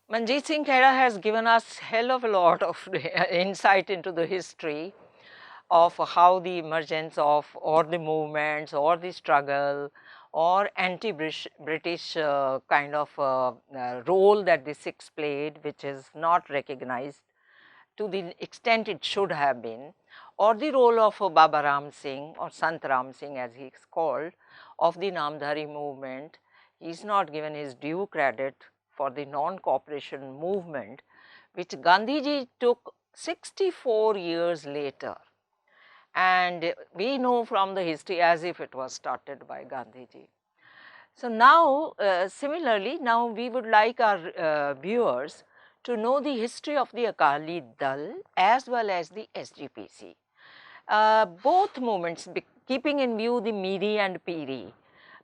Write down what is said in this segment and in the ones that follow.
Manjit Singh Khaira has given us hell of a lot of insight into the history of how the emergence of or the movements or the struggle or anti-British kind of role that the Sikhs played, which is not recognized to the extent it should have been, or the role of Baba Ram Singh or Sant Ram Singh as he is called of the Namdhari movement. He is not given his due credit for the non-cooperation movement which Gandhiji took 64 years later, and we know from the history as if it was started by Gandhiji. So now similarly, now we would like our viewers to know the history of the Akali Dal as well as the SGPC. Both movements, keeping in view the Miri and Piri,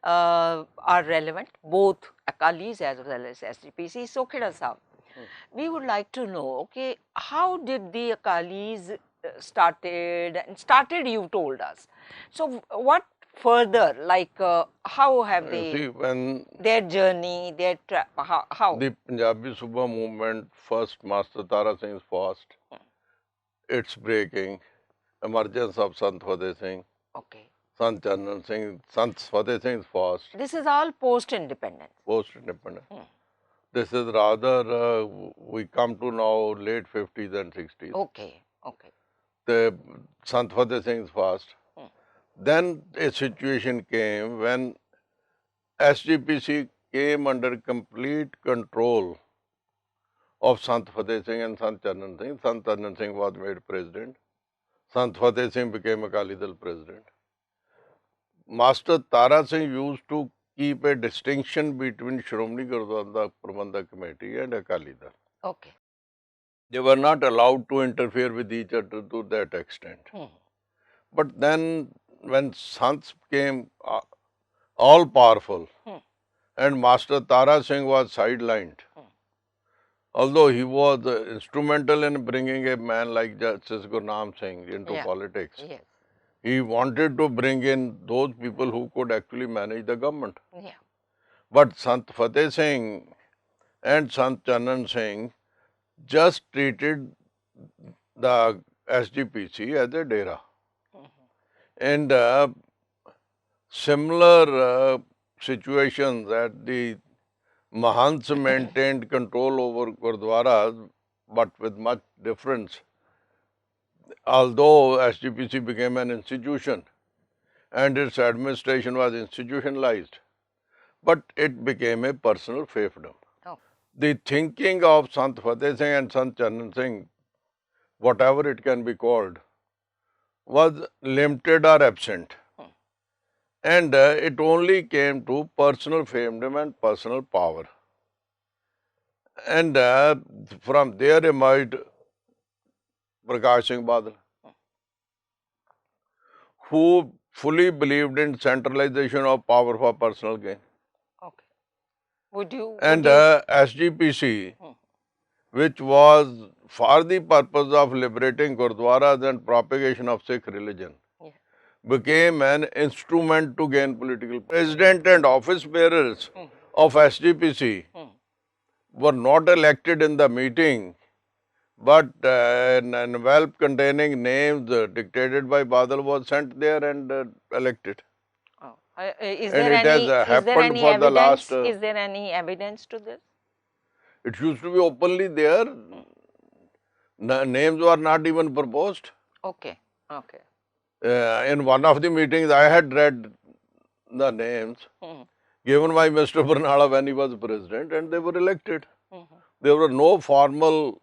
are relevant, both Akalis as well as SGPC. So Kheda Sahab, we would like to know, okay, how did the Akalis started, you told us. So what further, like how have they, See, when their journey, their how? the Punjabi Subha movement, first Master Tara Singh's fast, its breaking, emergence of Sant Fateh Singh, Okay. Sant Chandan Singh, Sant Fateh Singh's fast, This is all post-independence. post-independence. This is rather, we come to now late 50s and 60s. Okay, okay. The Sant Fateh Singh's fast. Then a situation came when SGPC came under complete control of Sant Fateh Singh and Sant Chandan Singh. Sant Chandan Singh was made president. Sant Fateh Singh became Akali Dal president. Master Tara Singh used to keep a distinction between Shiromani Gurdwara Prabandhak Committee and Akali Dal. Okay. They were not allowed to interfere with each other to that extent. But then when Sants became all powerful and Master Tara Singh was sidelined, although he was instrumental in bringing a man like Justice Gurnam Singh into politics, Yes. he wanted to bring in those people who could actually manage the government. Yeah. But Sant Fateh Singh and Sant Chandan Singh just treated the SGPC as a dera. And similar situations that the Mahants maintained control over Gurdwaras, but with much difference. Although SGPC became an institution and its administration was institutionalized, but it became a personal fiefdom. Oh. The thinking of Sant Fateh Singh and Sant Chandan Singh, whatever it can be called, was limited or absent. And it only came to personal fiefdom and personal power. And from there emerged Prakash Singh Badal, who fully believed in centralization of power for personal gain. Okay. Would you? And SGPC, which was for the purpose of liberating Gurdwaras and propagation of Sikh religion, became an instrument to gain political power. President and office bearers of SGPC were not elected in the meeting, but an envelope containing names dictated by Badal was sent there and elected. Oh. Is And there it has any? Is there happened any for the evidence? last. Is there any evidence to this? It used to be openly there. Names were not even proposed. Okay. Okay. In one of the meetings, I had read the names given by Mr. Barnala when he was president, and they were elected. There were no formal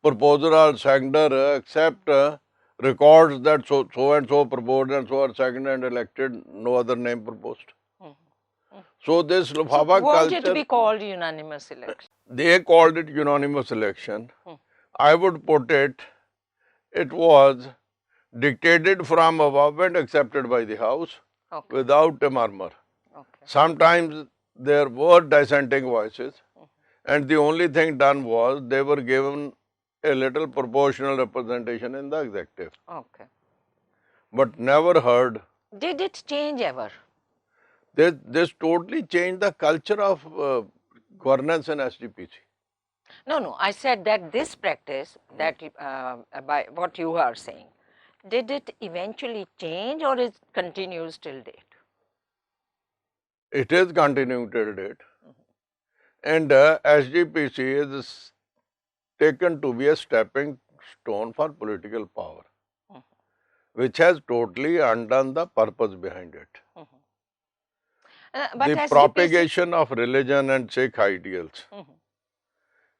proposer or seconder except records that so and so proposed and so are seconded and elected, no other name proposed. So this Lafava Won't culture, it be called unanimous election? they called it unanimous election. I would put it, it was dictated from above and accepted by the House without a murmur. Sometimes there were dissenting voices, and the only thing done was they were given a little proportional representation in the executive. Okay. But never heard. Did it change ever? This totally changed the culture of governance in SGPC. No, I said that this practice, that by what you are saying, did it eventually change or it continues till date? It is continuing till date. And SGPC is taken to be a stepping stone for political power, which has totally undone the purpose behind it. But The SGPC, propagation of religion and Sikh ideals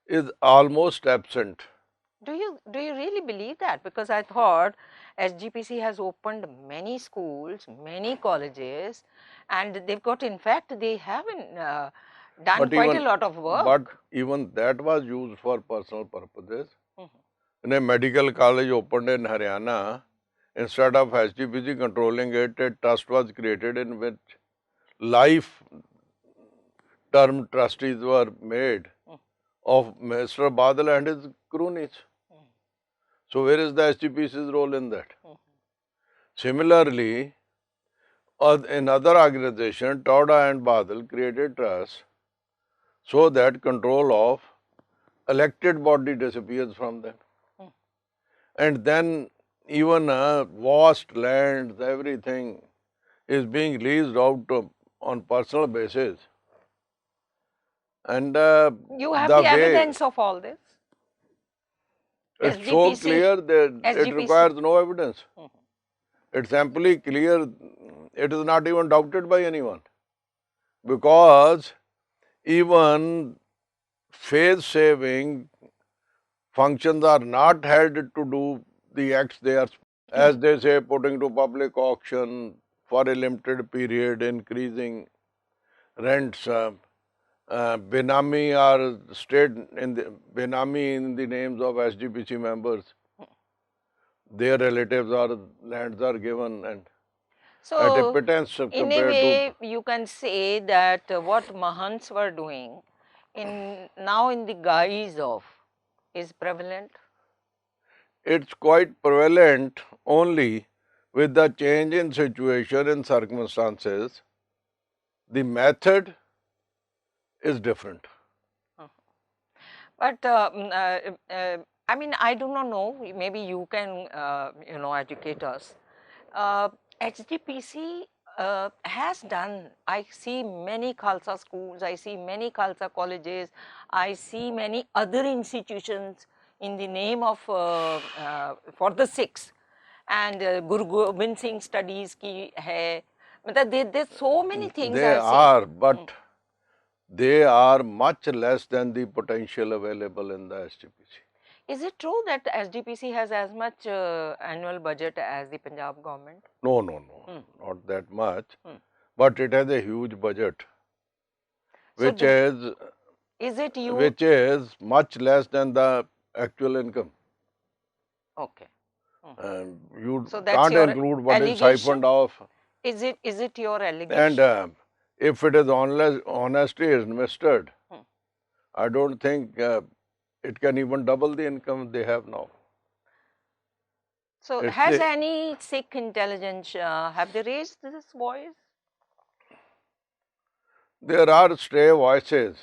is almost absent. do you really believe that? Because I thought SGPC has opened many schools, many colleges, and they've got, in fact, they haven't done But quite a even lot of but work. even that was used for personal purposes. Mhm. In a medical college opened in Haryana, instead of SGPC controlling it, a trust was created in which life term trustees were made of Mr. Badal and his cronies. So where is the SGPC's role in that? Similarly, in other organization, Tauda and Badal created trust so that control of elected body disappears from them. And then even vast lands, everything is being leased out on personal basis. And You have the the way evidence of all this? it's so SGPC, clear that it SGPC. requires no evidence. It's amply clear, it is not even doubted by anyone. Because even faith saving functions are not held to do the acts they are, as they say, putting to public auction for a limited period, increasing rents. Benami are state in the Benami in the names of SGPC members. Their relatives or lands are given and at a So, pittance in a compared to. way, you can say that what Mahants were doing now in the guise of is prevalent. It's quite prevalent only with the change in situation and circumstances. The method is different. But I mean, I do not know. Maybe you can, educate us. HDPC has done. I see many Khalsa schools. I see many Khalsa colleges. I see many other institutions in the name of for the Sikhs. And Guru Gobind Singh studies ki hai. There's so many things They I see. are, but they are much less than the potential available in the SGPC. Is it true that SDPC has as much annual budget as the Punjab government? No, not that much. But it has a huge budget, So, which is is it you? which is much less than the actual income. Okay. And you So that's can't your include what is allegation? siphoned off. Is it your And allegation? if it is honesty is invested, I don't think it can even double the income they have now. So It's has the, any Sikh intelligence have they raised this voice? there are stray voices,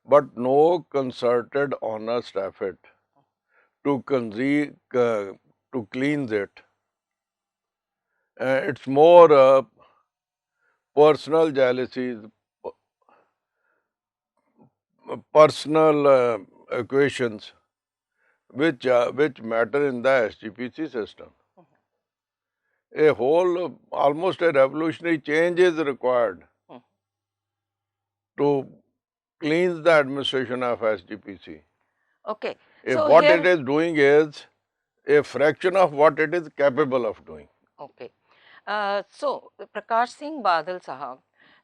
but no concerted, honest effort to to cleanse it. It's more personal jealousies, personal equations, which matter in the SGPC system. A whole, almost a revolutionary change is required to cleanse the administration of SGPC. Okay. If So what it here, is doing is a fraction of what it is capable of doing. okay. So Prakash Singh Badal Sahab,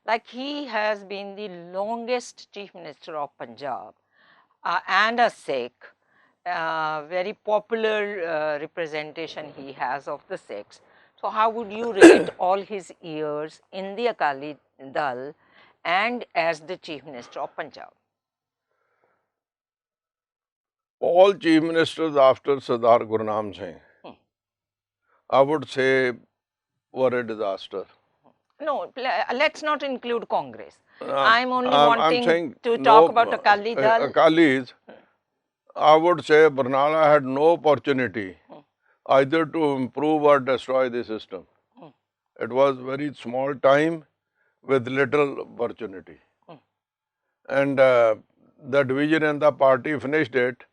like he has been the longest Chief Minister of Punjab and a Sikh, very popular representation he has of the Sikhs. So how would you rate all his years in the Akali Dal and as the Chief Minister of Punjab? All chief ministers after Sardar Gurnam Singh, I would say, were a disaster. No, let's not include Congress. I'm only I'm wanting saying to talk no, about Akali Dal. Akalis, I would say Barnala had no opportunity either to improve or destroy the system. It was very small time with little opportunity. And the division in the party finished it,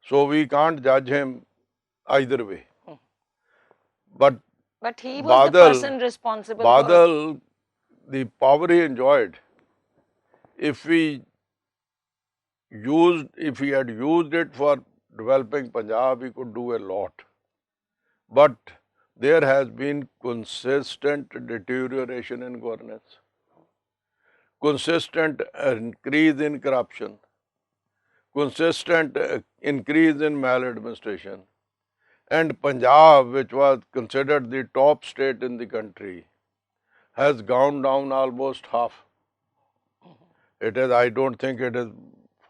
so we can't judge him either way. But But he was the Badal, person responsible for. Badal, the power he enjoyed, if if he had used it for developing Punjab, he could do a lot. But there has been consistent deterioration in governance, consistent increase in corruption, consistent increase in maladministration. And Punjab, which was considered the top state in the country, has gone down almost half. It is, I don't think it is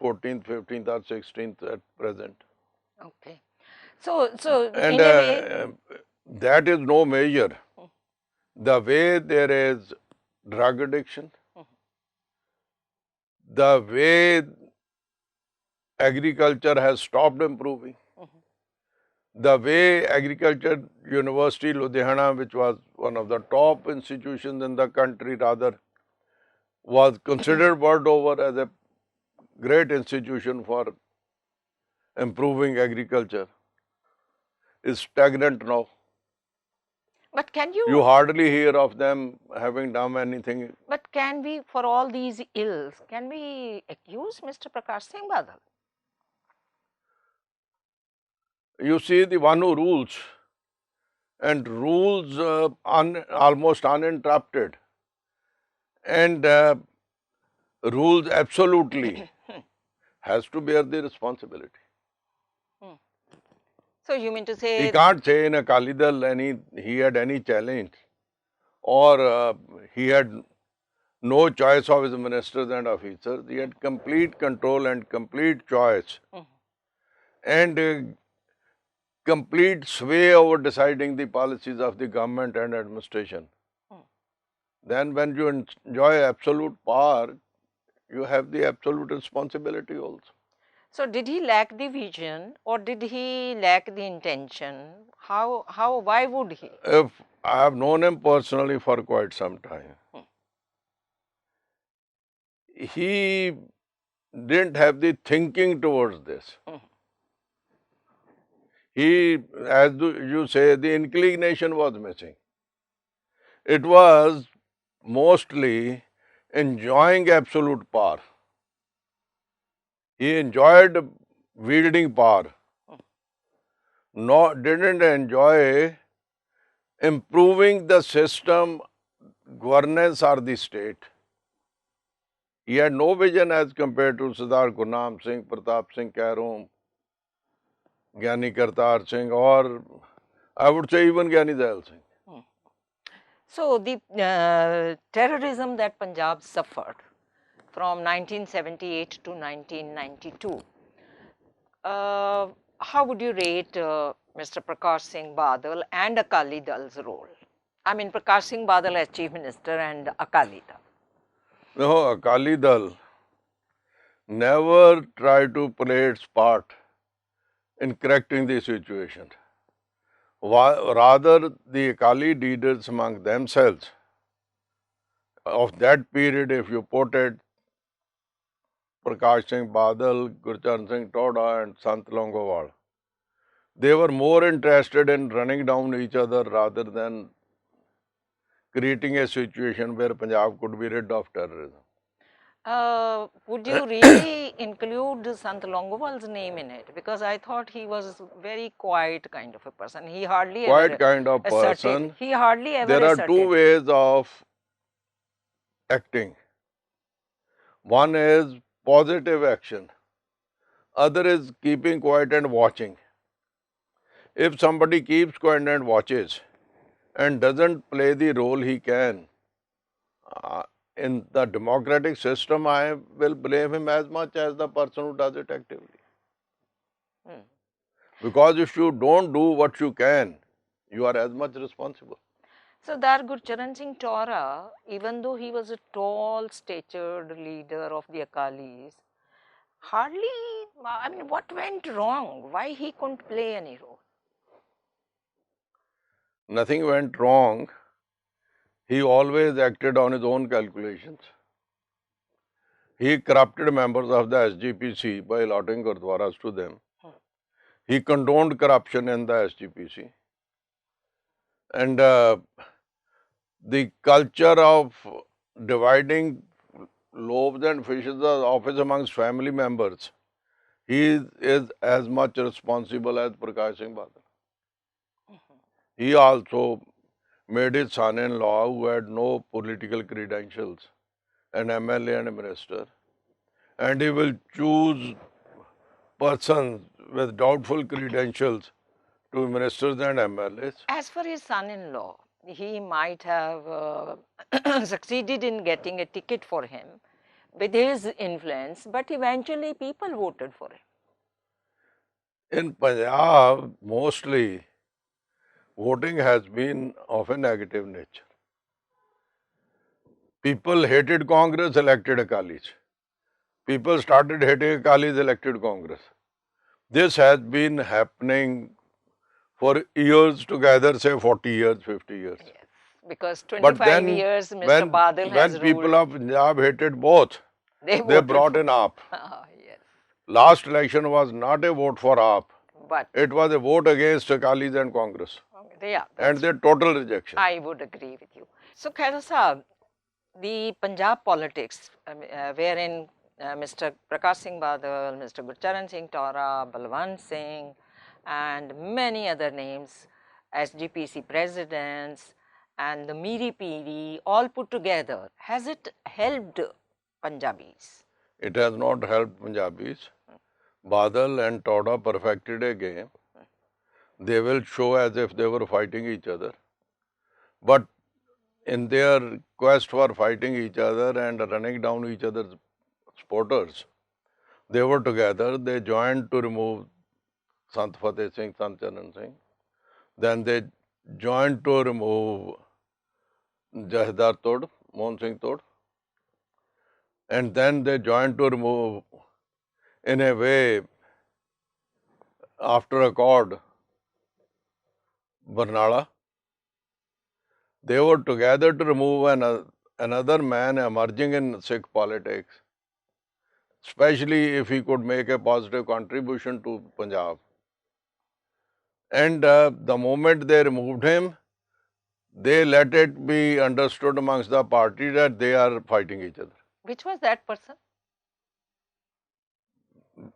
14th, 15th, or 16th at present. Okay. So And in a way, that is no measure. The way there is drug addiction, the way agriculture has stopped improving, the way agriculture university Ludhiana, which was one of the top institutions in the country, rather was considered world over as a great institution for improving agriculture, is stagnant now. but can You you, hardly hear of them having done anything. but can we, for all these ills, can we accuse Mr. Prakash Singh Badal? You see, the one who rules and rules almost uninterrupted and rules absolutely has to bear the responsibility. So you mean to He say, can't say in Akali Dal he had any challenge or he had no choice of his ministers and officers. He had complete control and complete choice and complete sway over deciding the policies of the government and administration. Then when you enjoy absolute power, you have the absolute responsibility also. so did he lack the vision or did he lack the intention? Why would he? If I have known him personally for quite some time, he didn't have the thinking towards this. He, as you say, the inclination was missing. It was mostly enjoying absolute power. He enjoyed wielding power, didn't enjoy improving the system, governance or the state. He had no vision as compared to Sardar Gurnam Singh, Pratap Singh Kairun, Gyani Kartar Singh, or I would say even Gyani Dayal Singh. So the terrorism that Punjab suffered from 1978 to 1992, how would you rate Mr. Prakash Singh Badal and Akali Dal's role? I mean, Prakash Singh Badal as Chief Minister and Akali Dal. No, Akali Dal never tried to play its part in correcting the situation. Rather, the Akali leaders among themselves of that period, if you put it, Prakash Singh Badal, Gurcharan Singh Toda and Sant Longowal, they were more interested in running down each other rather than creating a situation where Punjab could be rid of terrorism. Would you really include Sant Longowal's name in it? Because I thought he was very quiet kind of a person. He hardly Quiet ever kind of asserted. person. He hardly ever There are asserted. two ways of acting. One is positive action. Other is keeping quiet and watching. If somebody keeps quiet and watches and doesn't play the role he can in the democratic system, I will blame him as much as the person who does it actively. Because if you don't do what you can, you are as much responsible. So that Gurcharan Singh Tora, even though he was a tall statured leader of the Akalis, hardly, I mean, what went wrong? Why he couldn't play any role? Nothing went wrong. He always acted on his own calculations. He corrupted members of the SGPC by allotting gurdwaras to them. He condoned corruption in the SGPC. And the culture of dividing loaves and fishes of office amongst family members, he is as much responsible as Prakash Singh Badal. He also made his son-in-law, who had no political credentials, an MLA and a minister, and he will choose persons with doubtful credentials to ministers and MLAs. As for his son-in-law, he might have succeeded in getting a ticket for him with his influence, but eventually people voted for him. In Punjab, mostly, voting has been of a negative nature. People hated Congress, elected Akalis. People started hating Akalis, elected Congress. This has been happening for years together, say 40 years, 50 years. Yes, because But 25 then, years Mr. Badal has when people ruled, of Punjab hated both, they they voted brought for in AAP. yes, Last election was not a vote for AAP. but It was a vote against Akalis and Congress. yeah, And their total rejection. I would agree with you. So, Khaira Sahab, the Punjab politics, wherein Mr. Prakash Singh Badal, Mr. Gurcharan Singh Tora, Balwant Singh, and many other names, SGPC presidents, and the Miri Piri, all put together, has it helped Punjabis? It has not helped Punjabis. Badal and Tora perfected a game. They will show as if they were fighting each other. But in their quest for fighting each other and running down each other's supporters, they were together. They joined to remove Sant Fateh Singh, Sant Charan Singh. Then they joined to remove Jahdar Tod, Mohan Singh Tod. And then they joined to remove, in a way, after accord, Barnala. They were together to remove another man emerging in Sikh politics, especially if he could make a positive contribution to Punjab. And the moment they removed him, they let it be understood amongst the party that they are fighting each other. Which was that person?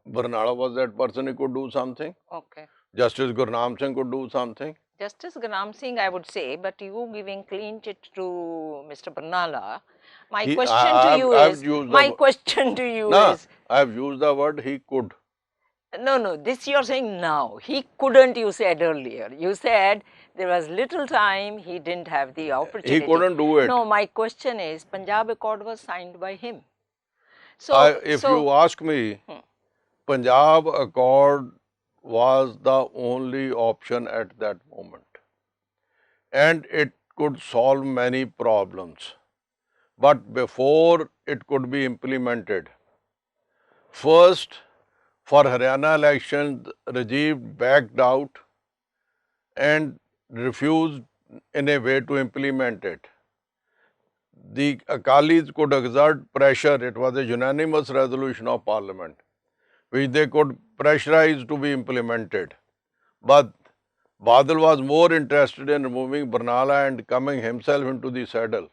Barnala was that person who could do something. Okay. Justice Gurnam Singh could do something. Justice Gurnam Singh, I would say, but you giving clean chit to Mr. Barnala. My question to you is. I've used the word he could. No, this you're saying now. He couldn't, you said earlier. You said there was little time, he didn't have the opportunity. He couldn't do it. No, my question is, Punjab Accord was signed by him. So, if you ask me, Punjab Accord was the only option at that moment. And it could solve many problems. But before it could be implemented, first, for Haryana elections, Rajiv backed out and refused in a way to implement it. The Akalis could exert pressure. It was a unanimous resolution of Parliament, which they could pressurize to be implemented. But Badal was more interested in removing Barnala and coming himself into the saddle,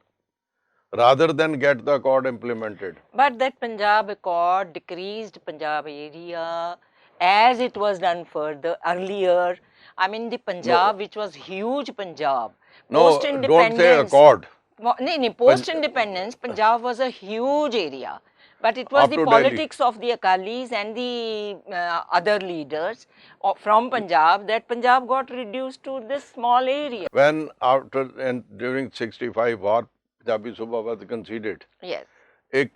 rather than get the accord implemented. But that Punjab Accord decreased Punjab area as it was done further earlier. I mean, the Punjab, which was huge Punjab. No, don't say accord. Post-independence, Punjab was a huge area. But it was the politics of the Akalis and the other leaders from Punjab that Punjab got reduced to this small area. When after and during 65 war, Punjabi Suba was conceded. Yes. A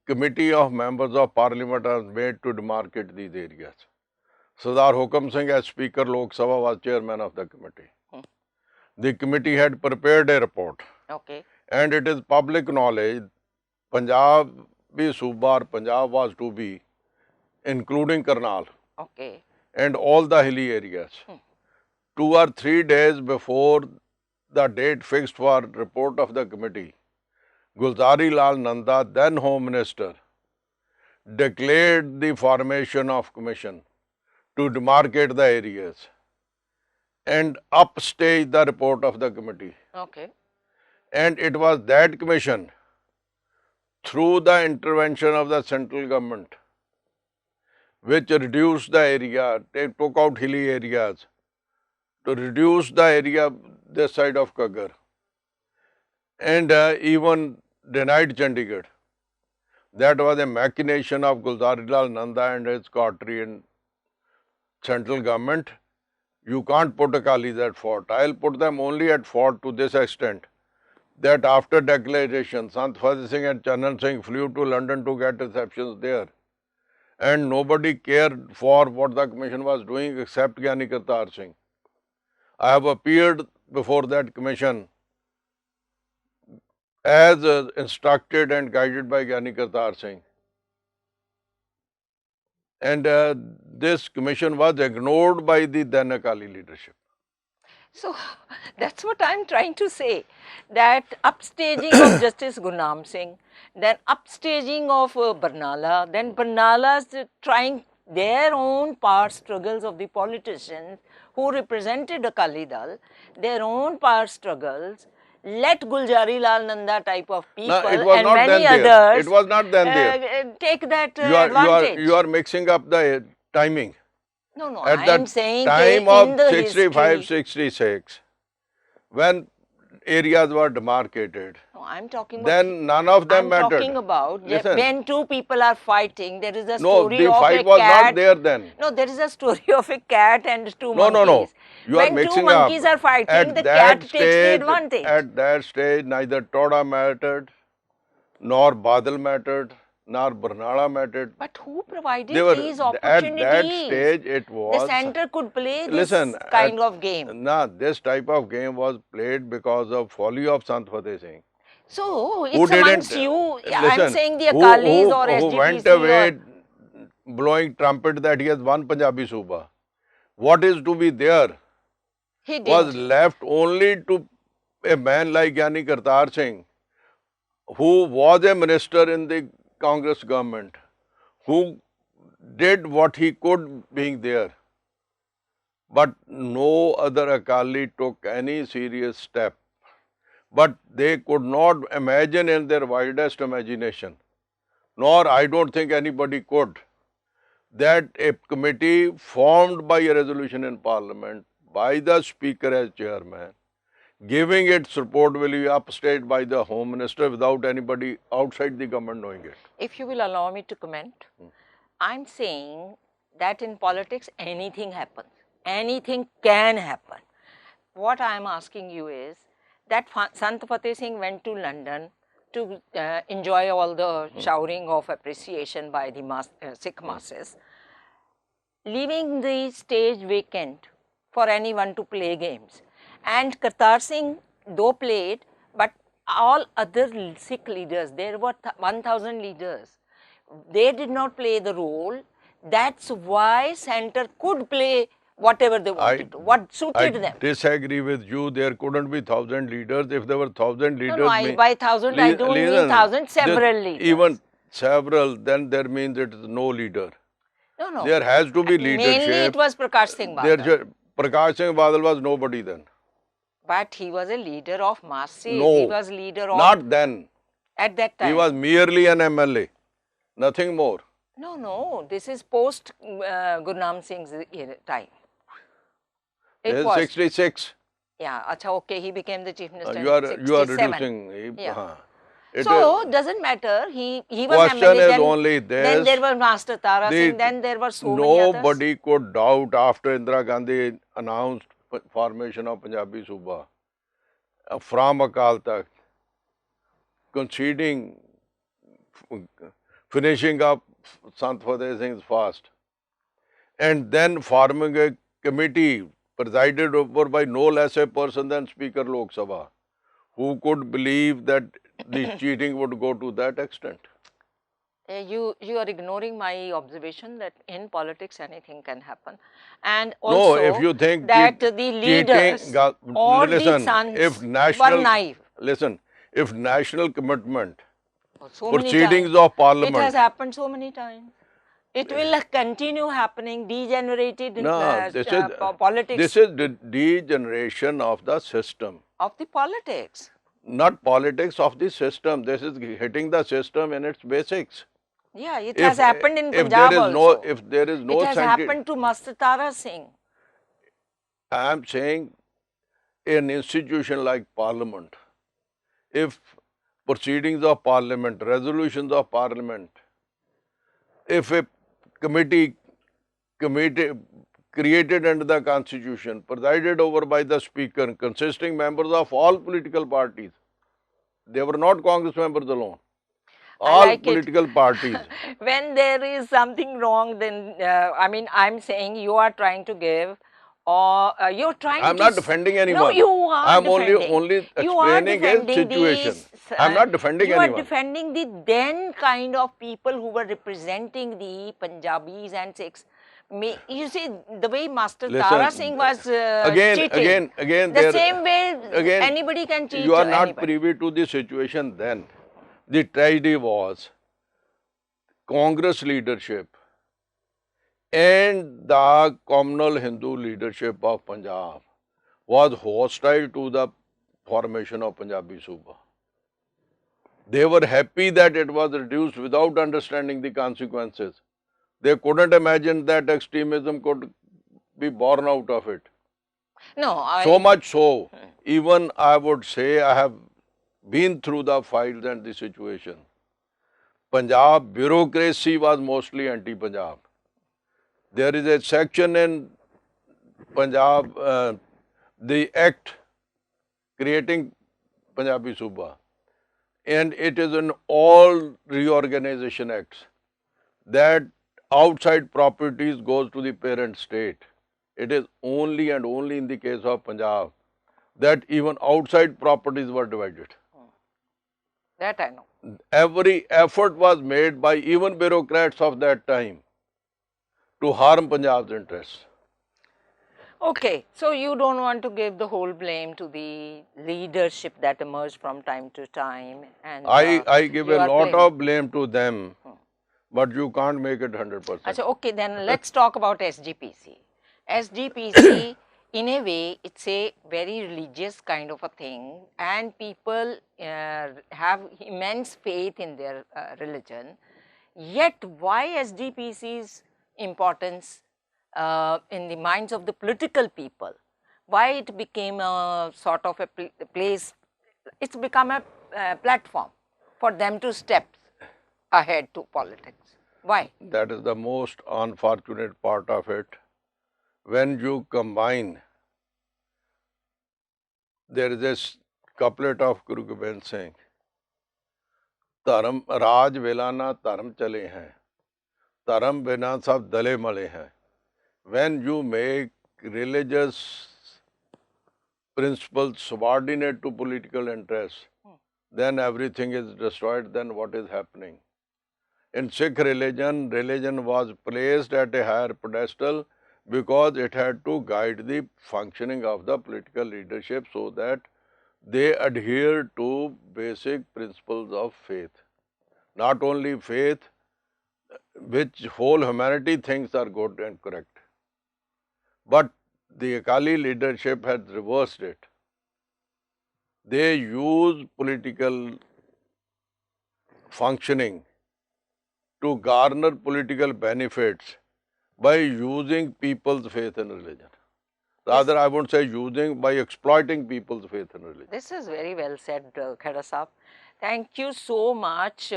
committee of members of parliament was made to demarcate these areas. Sardar Hukam Singh as Speaker Lok Sabha was chairman of the committee. the committee had prepared a report. Okay. And it is public knowledge, Punjab Punjab was to be, including Karnal. Okay. And all the hilly areas. 2 or 3 days before the date fixed for report of the committee, Gulzari Lal Nanda, then Home Minister, declared the formation of commission to demarcate the areas and upstage the report of the committee. Okay. And it was that commission, through the intervention of the central government, which reduced the area, they took out hilly areas to reduce the area this side of Kaggar, and even denied Chandigarh. That was a machination of Gulzari Lal Nanda and his coterie in central government. You can't put Akalis at fault. I'll put them only at fault to this extent, that after declaration, Sant Fateh Singh and Chandan Singh flew to London to get receptions there. And nobody cared for what the commission was doing except Gyani Kartar Singh. I have appeared before that commission as instructed and guided by Gyani Kartar Singh. And this commission was ignored by the then Akali leadership. So that's what I'm trying to say, that upstaging of Justice Gurnam Singh, then upstaging of Barnala, then Barnala's trying their own power struggles of the politicians who represented Akali Dal, their own power struggles, let Gulzari Lal Nanda type of people and many others It was not then there. Take that advantage. You are mixing up the timing. No, At I am saying time in the 65, 66, when areas were demarcated, no, I'm talking about, then none of them mattered. I'm talking about Listen, when two people are fighting, there is a no, story the of fight a was cat. not there then. No, there is a story of a cat and two No, monkeys. no. You when are mixing two monkeys up. are fighting, At the that cat takes the advantage. At that stage, neither Toda mattered, nor Badal mattered, nor Barnala mattered. But who provided these opportunities? At that stage, it was. The center could play this kind of game. No, this type of game was played because of folly of Sant Fateh Singh. So, it's amongst you. I'm saying the Akalis or SGPC. Who went away blowing trumpet that he has won Punjabi Suba. What is to be there was left only to a man like Gyani Kartar Singh, who was a minister in the Congress government, who did what he could being there. But no other Akali took any serious step. But they could not imagine in their wildest imagination, nor I don't think anybody could, that a committee formed by a resolution in Parliament, by the Speaker as chairman, giving its support will be upstaged by the Home Minister without anybody outside the government knowing it. If you will allow me to comment, I'm saying that in politics anything happens, anything can happen. What I'm asking you is that Sant Fateh Singh went to London to enjoy all the showering of appreciation by the Sikh masses, leaving the stage vacant for anyone to play games. And Kartar Singh, though played, but all other Sikh leaders, there were 1,000 leaders, they did not play the role. That's why center could play whatever they wanted to, what suited them. I disagree with you. There couldn't be 1,000 leaders. If there were 1,000 leaders... No, by 1,000 I don't mean 1,000, several leaders. Even several, then there means it is no leader. No. There has to be leadership. Mainly it was Prakash Singh Badal. Prakash Singh Badal was nobody then. But he was a leader of masses. No, he was leader of... Not then. At that time. He was merely an MLA. Nothing more. No. This is post Gurnam Singh's time. It was 66. Yeah, okay, he became the chief minister You are reducing. Yeah. So, doesn't matter, he was question MLA, is only this. Then there was Master Tara Singh, then there were so many others. Nobody could doubt after Indira Gandhi announced formation of Punjabi Suba, from Akal Tak, conceding, finishing up Sant Fateh Singh's fast, and then forming a committee presided over by no less a person than Speaker Lok Sabha. Who could believe that the cheating would go to that extent? You are ignoring my observation that in politics anything can happen, and No, if also you think that the cheating, leaders or the listen, sons were naive. if national commitment, So many times. proceedings of It has parliament, happened so many times. It will continue happening, degenerated no, this politics is the degeneration of the system, of the politics. not politics of the system. This is hitting the system in its basics. Yeah, it If has happened in if there Punjab is no also. if there is It no has happened to Tara Singh. I am saying an institution like parliament, if proceedings of parliament, resolutions of parliament, if a committee created under the constitution, presided over by the speaker, consisting members of all political parties, they were not Congress members alone, I all like it. political parties. When there is something wrong, then I mean, I'm saying you are trying to give, or you're trying I'm to. not defending No, anyone. you are I'm defending. only You are explaining a defending situation. these. I'm not defending You are anyone. defending the then kind of people who were representing the Punjabis and Sikhs. You see, the way Master Tara Singh was cheating. Again, The same way again, anybody can cheat you are not anybody. privy to the situation then. The tragedy was Congress leadership and the communal Hindu leadership of Punjab was hostile to the formation of Punjabi Suba. They were happy that it was reduced without understanding the consequences. They couldn't imagine that extremism could be born out of it. No, So much so, even I would say I have been through the files and the situation. Punjab bureaucracy was mostly anti-Punjab. There is a section in Punjab, the Act creating Punjabi Suba, and it is in all reorganization acts that outside properties goes to the parent state. It is only and only in the case of Punjab that even outside properties were divided. that I know. Every effort was made by even bureaucrats of that time to harm Punjab's interests. Okay, so you don't want to give the whole blame to the leadership that emerged from time to time, and I give you a are lot blaming. of blame to them, but you can't make it 100%. Achha, okay, then let's talk about SGPC. SGPC, in a way, it's a very religious kind of a thing, and people have immense faith in their religion. Yet, why SGPC's importance in the minds of the political people? Why it became a sort of a place? It's become a platform for them to step ahead to politics. Why? That is the most unfortunate part of it. When you combine, there is this couplet of Guru Gobind Singh, धर्म राज वेलाना धर्म चले हैं, धर्म बिना सब दले मले हैं. When you make religious principles subordinate to political interests, then everything is destroyed. Then what is happening? In Sikh religion, religion was placed at a higher pedestal because it had to guide the functioning of the political leadership so that they adhere to basic principles of faith. Not only faith, which whole humanity thinks are good and correct. But the Akali leadership has reversed it. They use political functioning to garner political benefits by using people's faith in religion. Rather, I won't say using, by exploiting people's faith in religion. This is very well said, Khaira Saab. Thank you so much.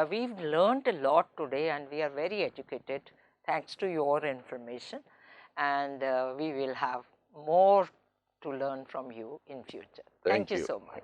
We've learned a lot today and we are very educated thanks to your information, and we will have more to learn from you in future. Thank you so much.